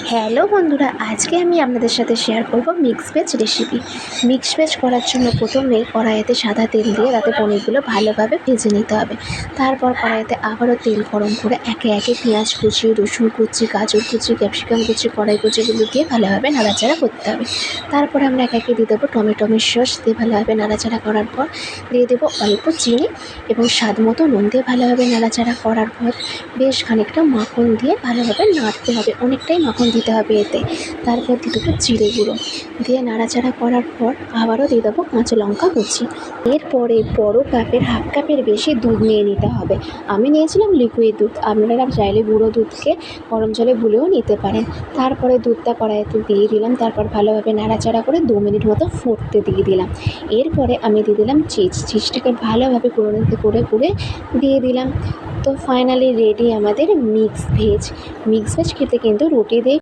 Hello বন্ধুরা, আজকে আমি আপনাদের সাথে শেয়ার করব mix veg recipe. Mix veg করার জন্য প্রথমে কড়াইতে সাদা তেল দিয়ে তাতে পনিরগুলো ভালোভাবে ভেজে নিতে হবে। তারপর কড়াইতে আবারও তেল গরম করে একে একে পেঁয়াজ কুচি, রসুন কুচি, গাজর কুচি, ক্যাপসিকাম কুচি, কড়াই কুচিগুলো দিয়ে ভালোভাবে নাড়াচাড়া করতে হবে। তারপরে আমরা একে একে দিয়ে দেবো টমেটো সস, দিয়ে ভালোভাবে নাড়াচাড়া করার পর দিয়ে দেবো অল্প চিনি এবং স্বাদ মতো নুন, দিয়ে ভালোভাবে নাড়াচাড়া করার পর বেশ খানিকটা মাখন দিয়ে ভালোভাবে নাড়তে হবে, অনেকটাই মাখন দিতে হবে এতে। তারপর দিয়ে দেবো জিরে গুঁড়ো, দিয়ে নাড়াচাড়া করার পর আবারও দিয়ে দেবো কাঁচা লঙ্কা কুচি। এরপরে বড় কাপের হাফ কাপের বেশি দুধ নিয়ে নিতে হবে। আমি নিয়েছিলাম লিকুইড দুধ, আপনারা চাইলে গুঁড়ো দুধকে গরম জলে গুলেও নিতে পারেন। তারপরে দুধটা কড়াইতে দিয়ে দিলাম, তারপর ভালোভাবে নাড়াচাড়া করে 2 মিনিট মতো ফুটতে দিয়ে দিলাম। এরপরে আমি দিয়ে দিলাম চিজটাকে ভালোভাবে করে দিয়ে দিলাম। তো ফাইনালি রেডি আমাদের মিক্স ভেজ। খেতে কিন্তু রুটি দিয়ে